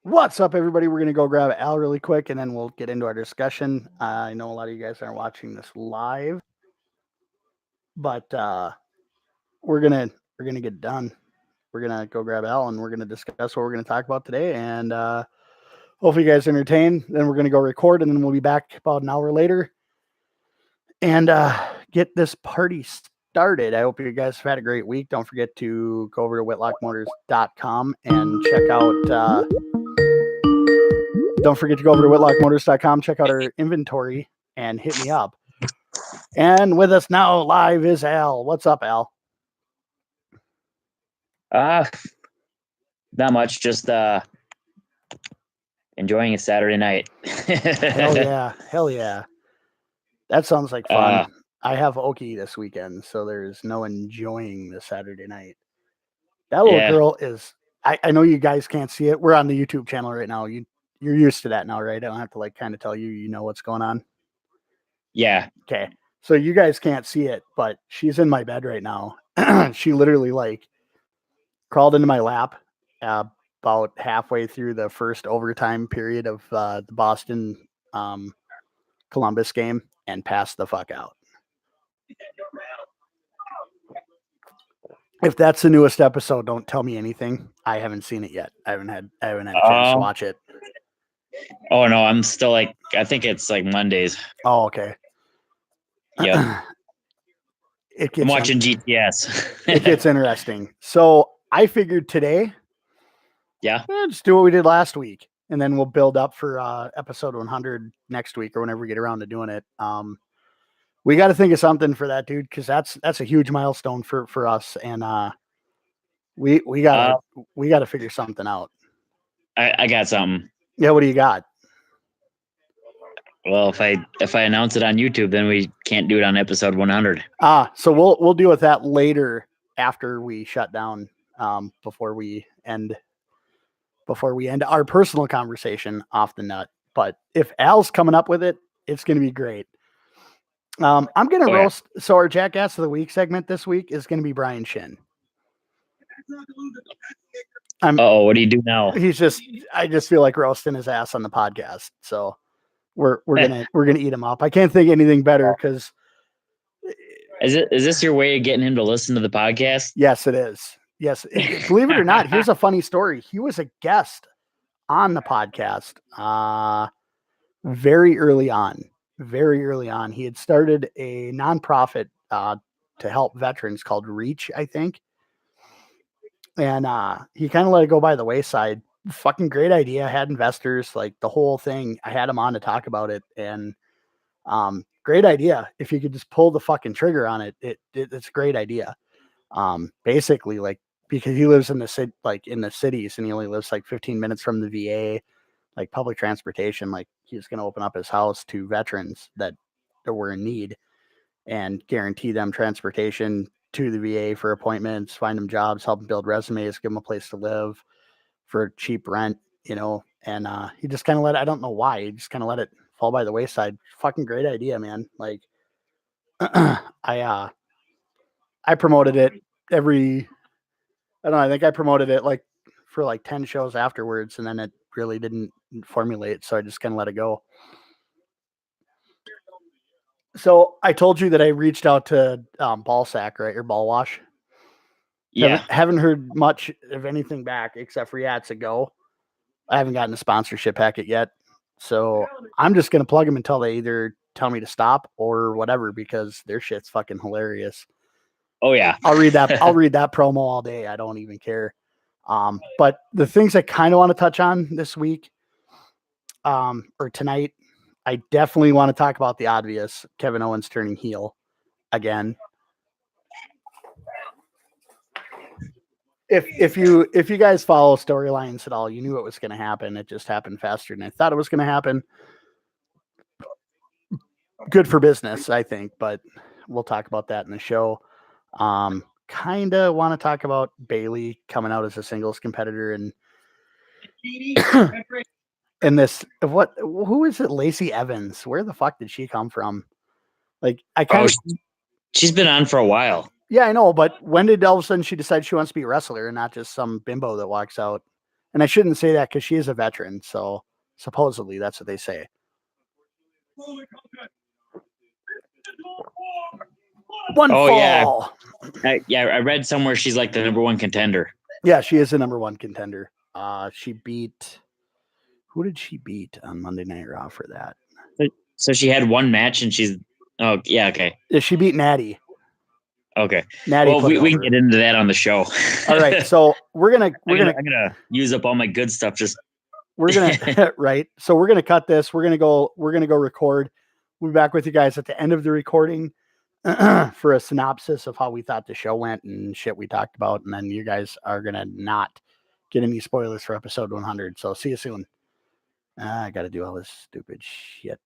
What's up, everybody? We're going to go grab Al really quick, and then we'll get into our discussion. I know a lot of you guys aren't watching this live, but we're gonna get done. We're gonna go grab Al, and we're gonna discuss what we're gonna talk about today, and hopefully you guys are entertained. Then we're gonna go record, and then we'll be back about an hour later and get this party started. I hope you guys have had a great week. Don't forget to go over to whitlockmotors.com and check out. Don't forget to go over to whitlockmotors.com, check out our inventory, and hit me up. And with us now live is Al. What's up, Al? Not much. Just enjoying a Saturday night. Hell yeah. That sounds like fun. I have Okie this weekend, so there's no enjoying the Saturday night. That little girl is. I know you guys can't see it. We're on the YouTube channel right now. You're used to that now, right? I don't have to kind of tell you. You know what's going on. Yeah. Okay. So you guys can't see it, but she's in my bed right now. She literally crawled into my lap about halfway through the first overtime period of the Boston Columbus game and passed the fuck out. If that's the newest episode, don't tell me anything. I haven't seen it yet. I haven't had a chance to watch it. Oh no, I'm still I think it's Mondays. Oh, okay. Yeah. I'm watching GTS. It gets interesting. So I figured today, just do what we did last week, and then we'll build up for episode 100 next week or whenever we get around to doing it. We got to think of something for that, dude, because that's a huge milestone for us, and we gotta figure something out. I got something. Yeah, what do you got? Well, if I announce it on YouTube, then we can't do it on episode 100. So we'll deal with that later after we shut down. Before we end our personal conversation off the nut. But if Al's coming up with it, it's going to be great. I'm going to roast. Yeah. So our Jackass of the Week segment this week is going to be Brian Shin. What do you do now? I just feel like roasting his ass on the podcast. So we're gonna eat him up. I can't think of anything better because. Is this your way of getting him to listen to the podcast? Yes, it is. Yes. Believe it or not, here's a funny story. He was a guest on the podcast very early on. He had started a nonprofit to help veterans called Reach, I think. And he kind of let it go by the wayside. Fucking great idea. Had investors, like the whole thing. I had him on to talk about it. And great idea. If you could just pull the fucking trigger on it, it's a great idea. Basically, because he lives in the city, in the cities, and he only lives 15 minutes from the VA, public transportation, he's going to open up his house to veterans that were in need and guarantee them transportation to the VA for appointments, find them jobs, help them build resumes, give them a place to live for cheap rent, and he just kind of I don't know why, he just kind of let it fall by the wayside. Fucking great idea, man. I promoted it I think I promoted it for 10 shows afterwards, and then it really didn't formulate, so I just kind of let it go. So I told you that I reached out to Ball Sack, right, or Ball Wash. Yeah. Haven't heard much of anything back except for it's a go. I haven't gotten a sponsorship packet yet, so I'm just gonna plug them until they either tell me to stop or whatever, because their shit's fucking hilarious. Oh yeah. I'll read that promo all day. I don't even care. But the things I kind of want to touch on this week, or tonight, I definitely want to talk about the obvious. Kevin Owens turning heel again. If you guys follow storylines at all, you knew it was going to happen. It just happened faster than I thought it was going to happen. Good for business, I think, but we'll talk about that in the show. Kind of want to talk about Bayley coming out as a singles competitor and who is it? Lacey Evans. Where the fuck did she come from? She's been on for a while. Yeah, I know, but when did all of a sudden she decide she wants to be a wrestler and not just some bimbo that walks out And I shouldn't say that because she is a veteran. So supposedly that's what they say. One fall. I read somewhere she's like the number one contender. Yeah, she is the number one contender. She beat. Who did she beat on Monday Night Raw for that? So she had one match and she's. Oh yeah, okay. Yeah, she beat Natty. Okay. Natty. Well, we can get into that on the show. All right, so I'm gonna use up all my good stuff. We're gonna right. So we're gonna cut this. We're gonna go record. We'll be back with you guys at the end of the recording for a synopsis of how we thought the show went and shit we talked about, and then you guys are gonna not get any spoilers for episode 100. So see you soon. I got to do all this stupid shit.